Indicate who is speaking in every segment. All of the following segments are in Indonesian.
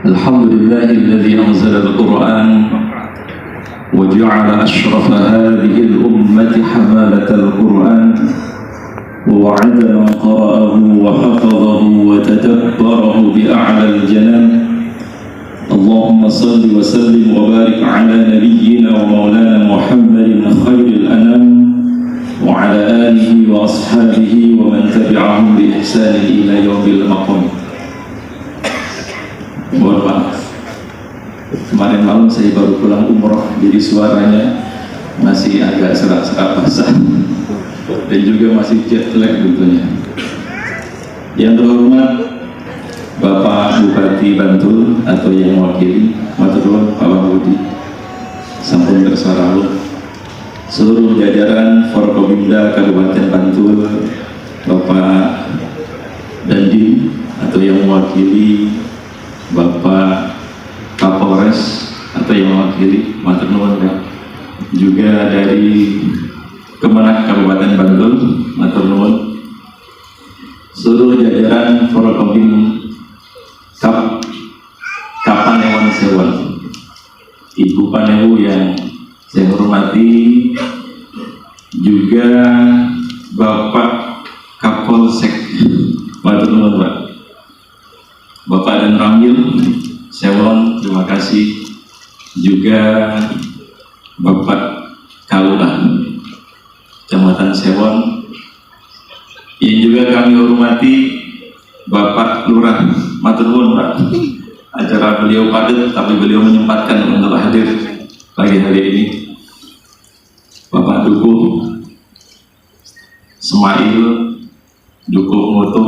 Speaker 1: Alhamdulillah alladhi anzala al-Qur'an wa ja'ala ashrafa hadhihi al-ummati hamalat al-Qur'an wa wa'ada man qara'ahu wa hafadhahu wa tadabbarahu bi a'la al-janan. Allahumma salli wa sallim wa barik ala nabiyyina wa maulana Muhammadin khairil anam wa ala alihi wa ashabihi wa man tabi'ahum bi ihsanin ila yaumil maqam. Mohon maaf, kemarin malam saya baru pulang umroh, jadi suaranya masih agak serak-serak basah dan juga masih jet lag tentunya. Yang terhormat Bapak Bupati Bantul atau yang mewakili, matur nuwun Pak Budi, sampun bersarahu, seluruh jajaran Forkopimda Kabupaten Bantul, Bapak Dandim atau yang mewakili Bapak Kapolres atau yang mewakili, matur nuwun Pak, juga dari Kemenak Kabupaten Bantul, matur nuwun, seluruh jajaran Forkopim Kapanewan Sewon, Ibu Panewu yang saya hormati, juga Bapak Kapolsek, matur nuwun Pak, Bapak dan Ramil Sewon, terima kasih, juga Bapak Kalurah Kecamatan Sewon, yang juga kami hormati Bapak Lurah, matur nuwun karena beliau padat, tapi beliau menyempatkan untuk hadir pagi hari ini. Bapak Dukuh Semail, Dukuh Mutu,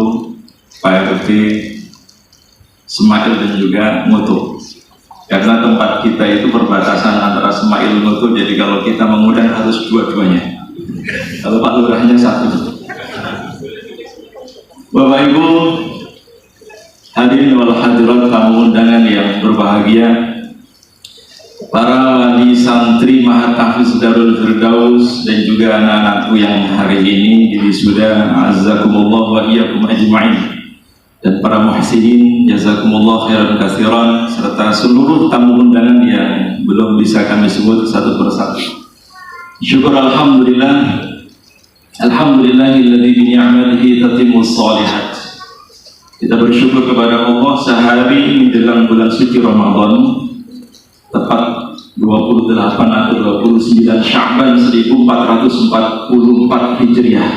Speaker 1: Pak RT Semail dan juga Mutu. Karena tempat kita itu perbatasan antara Semail Mutu, jadi kalau kita mengundang harus dua-duanya. Kalau Pak Lurahnya satu. Bapak Ibu hadirin wal hadirat, tamu undangan yang berbahagia, para wali santri Mahat Tahfiz Darul Firdaus dan juga anak-anakku yang hari ini wisuda, azakumullah wa iyyakum ajma'in, dan para muhsinin jazakumullah khairan katsiran, serta seluruh tamu undangan yang belum bisa kami sebut satu persatu. Syukur alhamdulillah, alhamdulillahilladzi bi ni'matihi tatimmus shalihat. Kita bersyukur kepada Allah sehari menjelang bulan suci Ramadan, tepat 28 atau 29 Sya'ban 1444 Hijriah.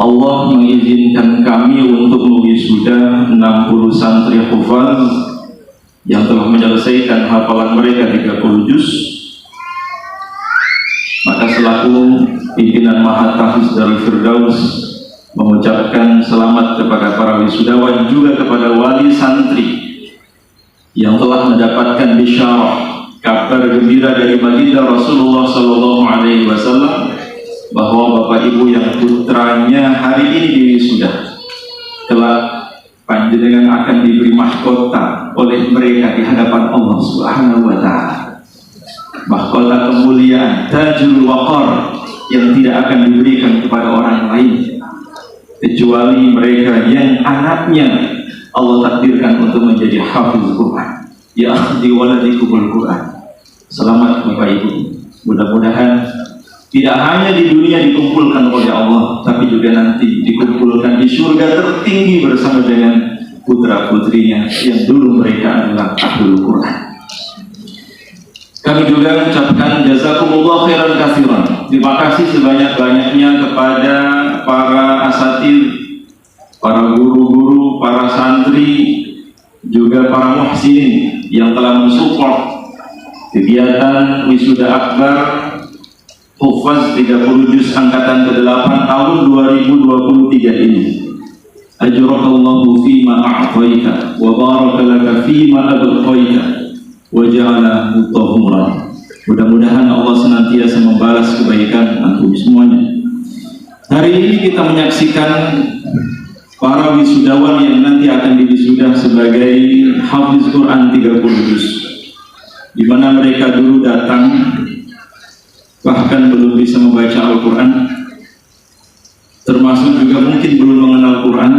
Speaker 1: Allah mengizinkan kami untuk mewisuda 60 santri hufaz yang telah menyelesaikan hafalan mereka 30 juz. Maka selaku pimpinan Mahat Tahfiz Darul Firdaus mengucapkan selamat kepada para wisudawan, juga kepada wali santri yang telah mendapatkan bisyarah, kabar gembira dari baginda Rasulullah SAW bahwa Bapak Ibu yang putranya hari ini diwisuda, kelak panjenengan akan diberi mahkota oleh mereka di hadapan Allah Subhanahu wa Ta'ala. Mahkota kemuliaan, tajul waqar, yang tidak akan diberikan kepada orang lain kecuali mereka yang anaknya Allah takdirkan untuk menjadi hafiz Quran. Ya akhdi waladikumul Quran. Selamat Bapak Ibu. Mudah-mudahan tidak hanya di dunia dikumpulkan oleh Allah, tapi juga nanti dikumpulkan di surga tertinggi bersama dengan putra-putrinya yang dulu mereka adalah ahlul Quran. Kami juga mengucapkan jazakumullah khairan katsiran. Terima kasih sebanyak-banyaknya kepada para asatidz, para guru-guru, para santri, juga para muhsinin yang telah mensupport kegiatan wisuda akbar Hufaz 30 juz angkatan ke-8 tahun 2023 ini. Ajrakallahu fima a'taita wa baraka laka fima abqaita wa ja'ala mutahharan. Mudah-mudahan Allah senantiasa membalas kebaikan antum semuanya. Hari ini kita menyaksikan para wisudawan yang nanti akan diwisuda sebagai hafiz Quran 30 juz, di mana mereka dulu datang bahkan belum bisa membaca Al-Quran, termasuk juga mungkin belum mengenal Quran.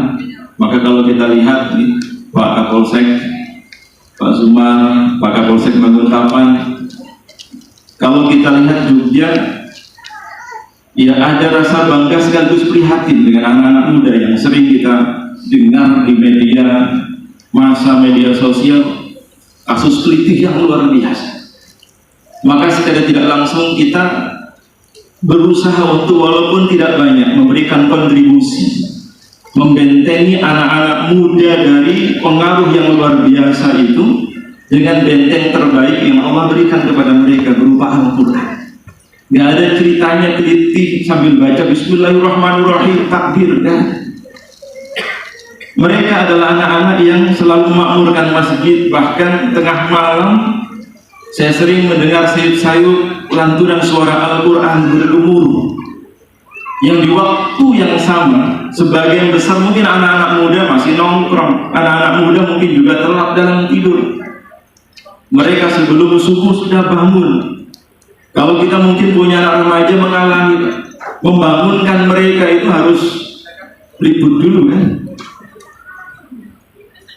Speaker 1: Maka kalau kita lihat nih, Pak Kapolsek, Pak Zumar, Pak Kapolsek Baguntapan, kalau kita lihat Jogja, ya ada rasa bangga sekaligus prihatin dengan anak-anak muda yang sering kita dengar di media massa, media sosial, kasus kelitih yang luar biasa. Maka secara tidak langsung kita berusaha untuk walaupun tidak banyak memberikan kontribusi, membentengi anak-anak muda dari pengaruh yang luar biasa itu dengan benteng terbaik yang Allah berikan kepada mereka berupa Al-Quran. Gak ada ceritanya kelitih sambil baca Bismillahirrahmanirrahim, takbir, kan? Mereka adalah anak-anak yang selalu memakmurkan masjid. Bahkan tengah malam saya sering mendengar sayup-sayup lantunan suara Al-Quran bergemuruh, yang di waktu yang sama sebagian besar mungkin anak-anak muda masih nongkrong, anak-anak muda mungkin juga terlelap dalam tidur. Mereka sebelum subuh sudah bangun. Kalau kita mungkin punya anak remaja mengalami, membangunkan mereka itu harus ribut dulu, kan?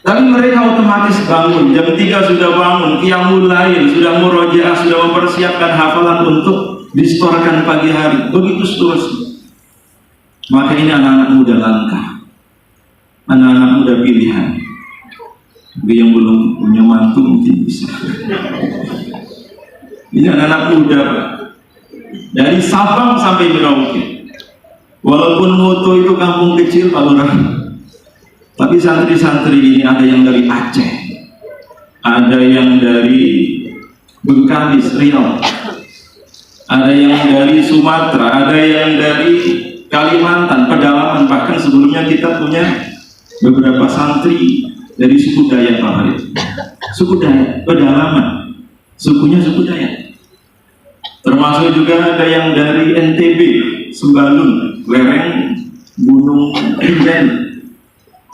Speaker 1: Tapi mereka otomatis bangun, jam 3 sudah bangun, qiyamul lail, sudah murojaah, sudah mempersiapkan hafalan untuk distorkan pagi hari. Begitu seterusnya. Maka ini anak-anak muda langka, anak-anak muda pilihan. Bagi yang belum punya mantu mungkin bisa. Ini anak-anak muda, Pak. Dari Sabang sampai Merauke. Walaupun Moto itu kampung kecil, Pak Lurah, tapi santri-santri ini ada yang dari Aceh, ada yang dari Bengkalis, Riau, ada yang dari Sumatera, ada yang dari Kalimantan, pedalaman. Bahkan sebelumnya kita punya beberapa santri dari suku Dayak, Pak Farid. Suku Dayak, pedalaman, sukunya suku Dayak. Termasuk juga ada yang dari NTB, Sembalun, lereng Gunung Rinjani.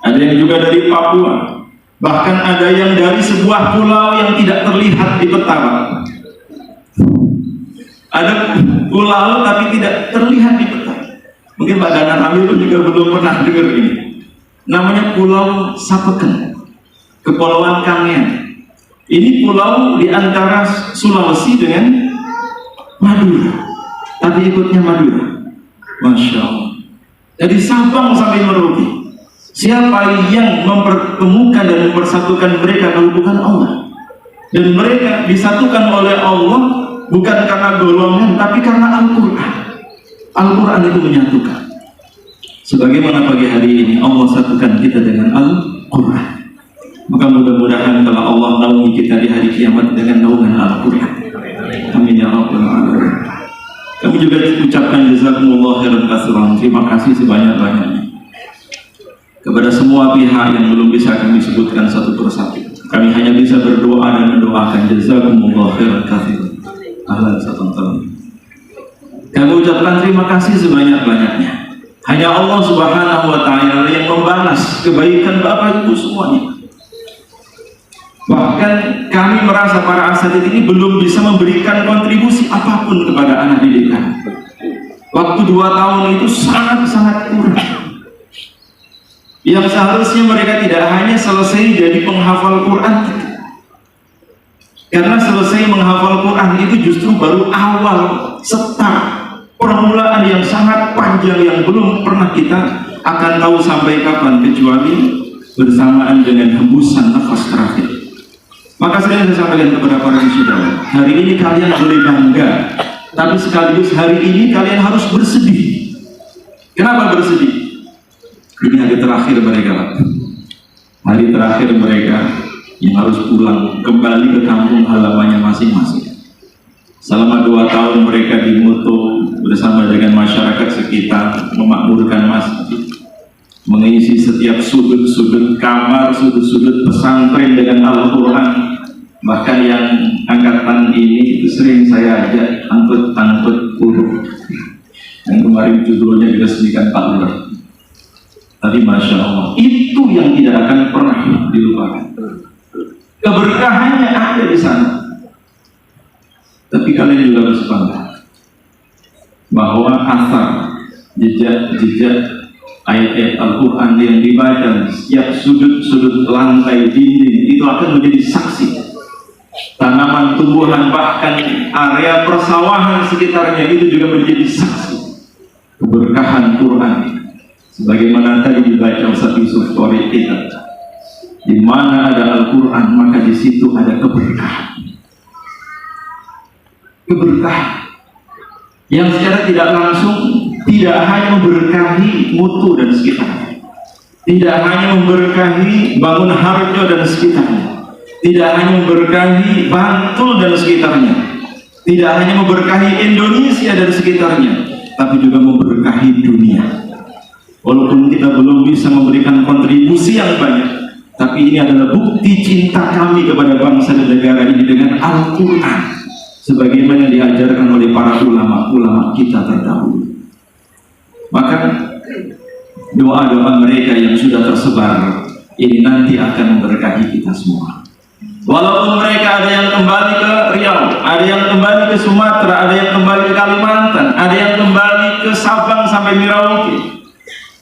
Speaker 1: Ada yang juga dari Papua. Bahkan ada yang dari sebuah pulau yang tidak terlihat di peta, Pak. Ada pulau tapi tidak terlihat di peta. Mungkin Pak Danan Amir juga belum pernah dengar ini. Namanya Pulau Sapeken, Kepulauan Kangean. Ini pulau di antara Sulawesi dengan Madura, tapi ikutnya Madura. Masya Allah. Jadi Sabang sampai Merauke, siapa yang mempertemukan dan mempersatukan mereka kalau bukan Allah? Dan mereka disatukan oleh Allah bukan karena golongan, tapi karena Al-Quran. Al-Quran itu menyatukan. Sebagaimana pagi hari ini Allah satukan kita dengan Al-Quran. Maka mudah-mudahan kalau Allah naungi kita di hari kiamat dengan naungan Al-Quran. Amin ya Rabbal Alamin. Kami juga ucapkan jazakumullah khairan katsiran. Terima kasih sebanyak-banyaknya kepada semua pihak yang belum bisa kami sebutkan satu persatu. Kami hanya bisa berdoa dan mendoakan jazakumullah khairan katsiran. Ahlan satam. Kami ucapkan terima kasih sebanyak-banyaknya. Hanya Allah Subhanahu wa Ta'ala yang membalas kebaikan Bapak Ibu semuanya. Bahkan kami merasa para asatid ini belum bisa memberikan kontribusi apapun kepada anak didik kami. Waktu 2 tahun itu sangat-sangat kurang. Yang seharusnya mereka tidak hanya selesai jadi penghafal Quran, karena selesai menghafal Quran itu justru baru awal start permulaan yang sangat panjang yang belum pernah kita akan tahu sampai kapan, kecuali bersamaan dengan hembusan nafas terakhir. Maka saya sampaikan kepada para saudara, hari ini kalian boleh bangga, tapi sekaligus hari ini kalian harus bersedih. Kenapa bersedih? Ini hari terakhir mereka, hari terakhir mereka yang harus pulang kembali ke kampung halamannya masing-masing. Selama 2 tahun mereka dimoto bersama dengan masyarakat sekitar memakmurkan masjid, mengisi setiap sudut-sudut kamar, sudut-sudut pesantren dengan Al-Quran. Bahkan yang angkatan ini itu sering saya ajak angkut guru. Yang kemarin judulnya juga sedikit Pak Lurah. Tadi Masya Allah, itu yang tidak akan pernah dilupakan. Keberkahannya ada di sana. Tapi kalian juga harus bangga bahwa asar jejak ayat-ayat Al-Quran yang dibaca setiap sudut-sudut lantai dinding itu akan menjadi saksi. Tanaman, tumbuhan, bahkan area persawahan sekitarnya itu juga menjadi saksi keberkahan Quran. Sebagaimana tadi dibaca Ustaz Yusuf Tori kita, di mana ada Al-Quran maka di situ ada keberkahan. Keberkahan yang secara tidak langsung tidak hanya memberkahi mutu dan sekitarnya, tidak hanya memberkahi Bangun Harjo dan sekitarnya, tidak hanya memberkahi Bantul dan sekitarnya, tidak hanya memberkahi Indonesia dan sekitarnya, tapi juga memberkahi dunia. Walaupun kita belum bisa memberikan kontribusi yang banyak, tapi ini adalah bukti cinta kami kepada bangsa dan negara ini dengan Al-Quran, sebagaimana diajarkan oleh para ulama-ulama kita terdahulu. Maka doa-doa mereka yang sudah tersebar ini nanti akan memberkahi kita semua. Walaupun mereka ada yang kembali ke Riau, ada yang kembali ke Sumatera, ada yang kembali ke Kalimantan, ada yang kembali ke Sabang sampai Merauke,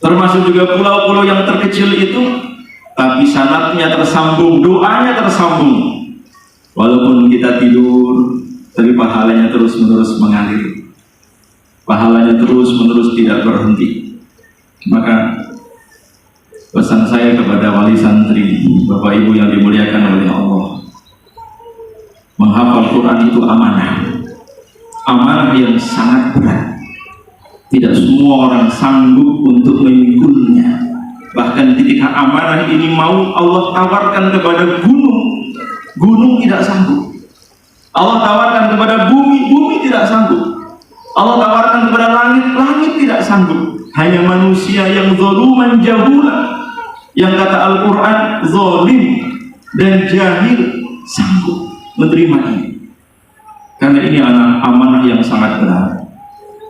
Speaker 1: termasuk juga pulau-pulau yang terkecil itu, tapi sanatnya tersambung, doanya tersambung. Walaupun kita tidur, tapi pahalanya terus-menerus mengalir, pahalanya terus-menerus tidak berhenti. Maka pesan saya kepada wali santri, Bapak Ibu yang dimuliakan oleh Allah, menghafal Quran itu amanah, amanah yang sangat berat. Tidak semua orang sanggup untuk memikulnya. Bahkan ketika amanah ini mau Allah tawarkan kepada gunung, gunung tidak sanggup. Allah tawarkan kepada bumi, bumi tidak sanggup. Allah tawarkan kepada langit, langit tidak sanggup. Hanya manusia yang zaluman jahula, yang kata Al-Quran zalim dan jahil, sanggup menerima ini. Karena ini amanah yang sangat berat.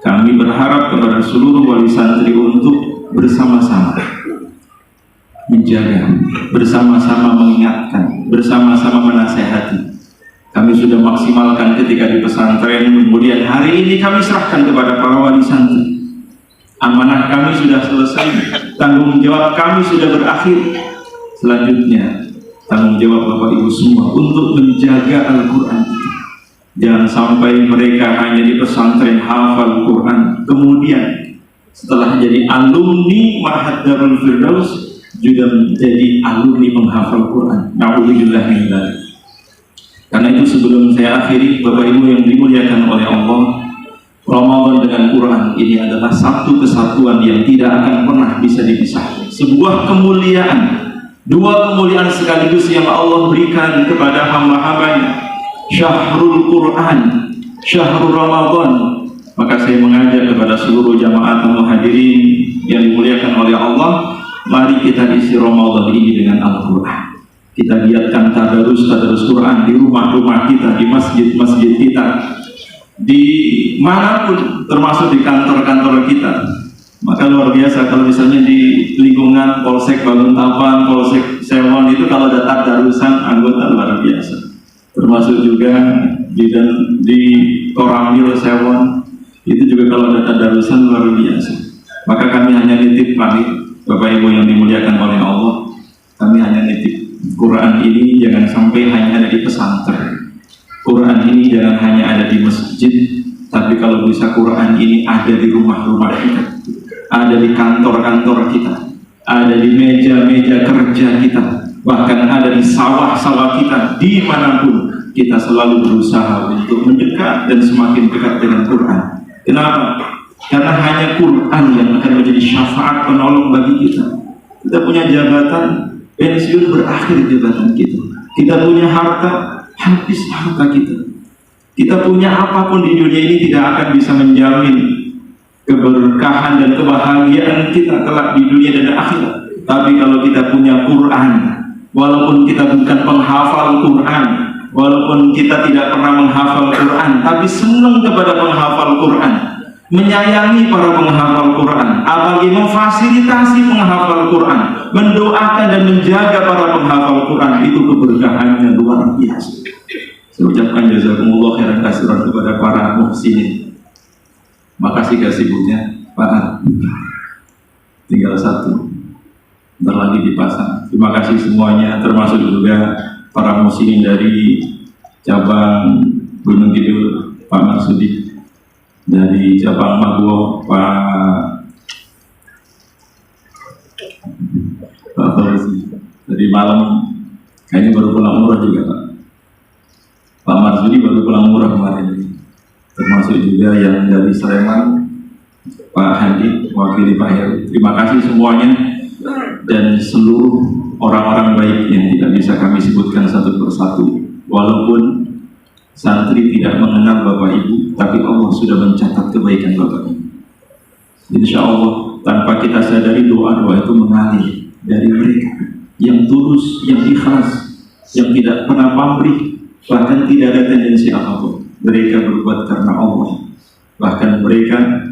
Speaker 1: Kami berharap kepada seluruh wali santri untuk bersama-sama menjaga, bersama-sama mengingatkan, bersama-sama menasehati. Kami sudah maksimalkan ketika di pesantren, kemudian hari ini kami serahkan kepada para wali santri. Amanah kami sudah selesai, tanggung jawab kami sudah berakhir. Selanjutnya, tanggung jawab Bapak Ibu semua untuk menjaga Al-Quran. Jangan sampai mereka hanya di pesantren hafal Quran, kemudian setelah jadi alumni Ma'had Darul Firdaus juga menjadi alumni menghafal Quran. Na'udzubillah min dzalik. Karena itu sebelum saya akhiri, Bapak Ibu yang dimuliakan oleh Allah, Ramadan dengan Quran ini adalah satu kesatuan yang tidak akan pernah bisa dipisahkan. Sebuah kemuliaan, dua kemuliaan sekaligus yang Allah berikan kepada hamba-hambanya. Syahrul Quran, Syahrul Ramadan. Maka saya mengajak kepada seluruh jamaah tamu hadirin yang dimuliakan oleh Allah, mari kita isi Ramadan ini dengan Al-Quran. Kita giatkan tadarus Quran di rumah-rumah kita, di masjid-masjid kita, di manapun, termasuk di kantor-kantor kita. Maka luar biasa kalau misalnya di lingkungan Polsek Banguntapan, Polsek Sewon itu kalau ada tadarusan anggota luar biasa. Termasuk juga di Koramil Sewon itu juga kalau ada tadarusan luar biasa. Maka kami hanya nitip pamit, Bapak Ibu yang dimuliakan oleh Allah, kami hanya nitip Quran ini jangan sampai hanya ada di pesantren. Quran ini jangan hanya ada di masjid, tapi kalau bisa Quran ini ada di rumah-rumah kita, ada di kantor-kantor kita, ada di meja-meja kerja kita, bahkan ada di sawah-sawah kita, dimanapun kita selalu berusaha untuk mendekat dan semakin dekat dengan Quran. Kenapa? Karena hanya Quran yang akan menjadi syafaat penolong bagi kita. Kita punya jabatan, pensiun berakhir jabatan kita. Kita punya harta, habis harta kita. Kita punya apapun di dunia ini tidak akan bisa menjamin keberkahan dan kebahagiaan kita kelak di dunia dan akhirat. Tapi kalau kita punya Quran, walaupun kita bukan penghafal Quran, walaupun kita tidak pernah menghafal Quran, tapi senang kepada penghafal Quran, menyayangi para penghafal Quran, apalagi memfasilitasi penghafal Quran, mendoakan dan menjaga para penghafal Quran, itu keberkahannya luar biasa. Saya ucapkan jazakumullah khairan katsiran kepada para muhsinin. Makasih kasihnya Pak. Tinggal satu, bentar lagi dipasang. Terima kasih semuanya, termasuk juga para muhsinin dari cabang Gunung Kidul, Pak Marsudi, dari cabang Maguwo, Pak Fauzi. Dari malam kayaknya baru pulang umroh juga Pak Marsudi baru pulang umroh kemarin. Termasuk juga yang dari Sleman, Pak Handi, mewakili Pak Heru. Terima kasih semuanya dan seluruh orang-orang baik yang tidak bisa kami sebutkan satu persatu. Walaupun santri tidak mengenal Bapak Ibu, tapi Allah sudah mencatat kebaikan Bapak Ibu. Insya Allah tanpa kita sadari doa-doa itu mengalir dari mereka yang tulus, yang ikhlas, yang tidak pernah pamrih, bahkan tidak ada tendensi apapun. Mereka berbuat karena Allah. Bahkan mereka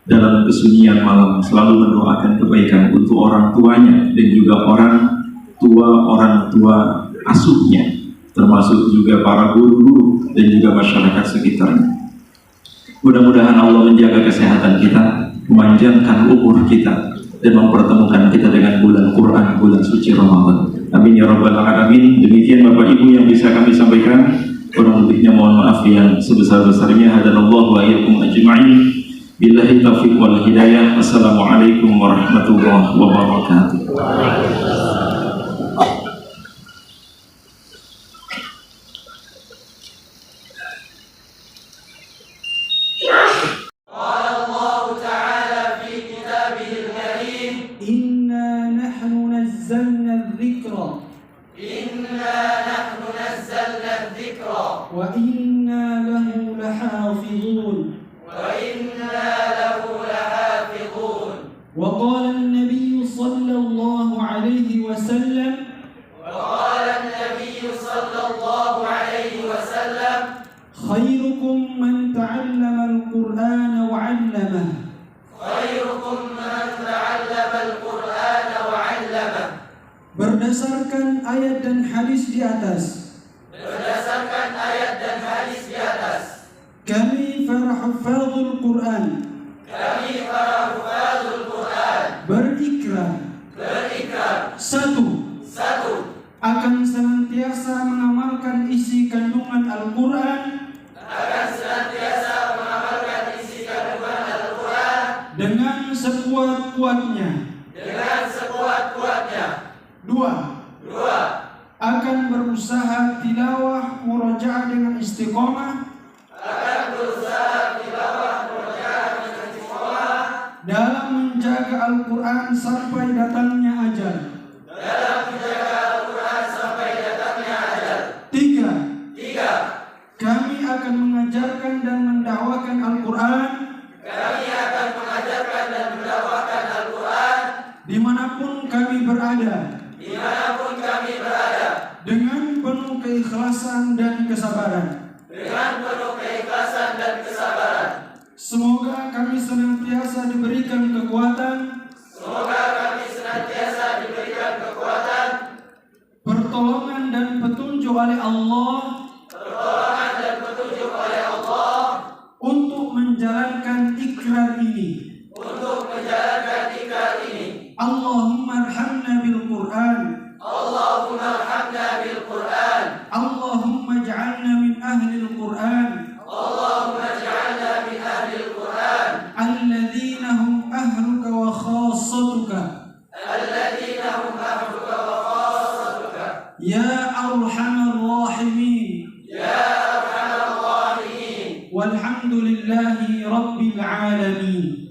Speaker 1: dalam kesunyian malam selalu mendoakan kebaikan untuk orang tuanya dan juga orang tua asuhnya, termasuk juga para guru-guru dan juga masyarakat sekitarnya. Mudah-mudahan Allah menjaga kesehatan kita, memanjangkan umur kita, dan mempertemukan kita dengan bulan Quran, bulan suci Ramadan. Amin ya rabbal alamin. Demikian Bapak Ibu yang bisa kami sampaikan. Kurang lebihnya mohon maaf yang sebesar-besarnya. Hadanallahu wa iyyakum ajma'in. Billahi taufiq wal hidayah. Assalamualaikum warahmatullahi wabarakatuh.
Speaker 2: إنا نحن نزلنا الذكر نزلنا الذكر
Speaker 3: وإنا له لحافظون وقال النبي صلى الله عليه وسلم خيركم من تعلم القرآن وعلمه berdasarkan ayat dan hadis di atas. Kami para hafazul Quran berikrar satu akan senantiasa mengamalkan isi kandungan Al-Quran dengan sekuat-kuatnya. Dua, akan berusaha tilawah murojaah dengan istiqomah dalam menjaga Al-Quran sampai datangnya ajal. Tiga, kami akan mengajarkan dan mendakwakan Al-Quran dimanapun kami berada dengan penuh keikhlasan dan kesabaran. Semoga kami senantiasa diberikan kekuatan, pertolongan dan petunjuk oleh Allah untuk menjalankan ikrar ini. Allahumma arhamna bil Qur'an. Allahumma ij'alna min ahli al-Qur'an. Alladzina hum ahluka wa khassatuka. Ya arhamar rahimin. Walhamdulillahi rabbil alamin.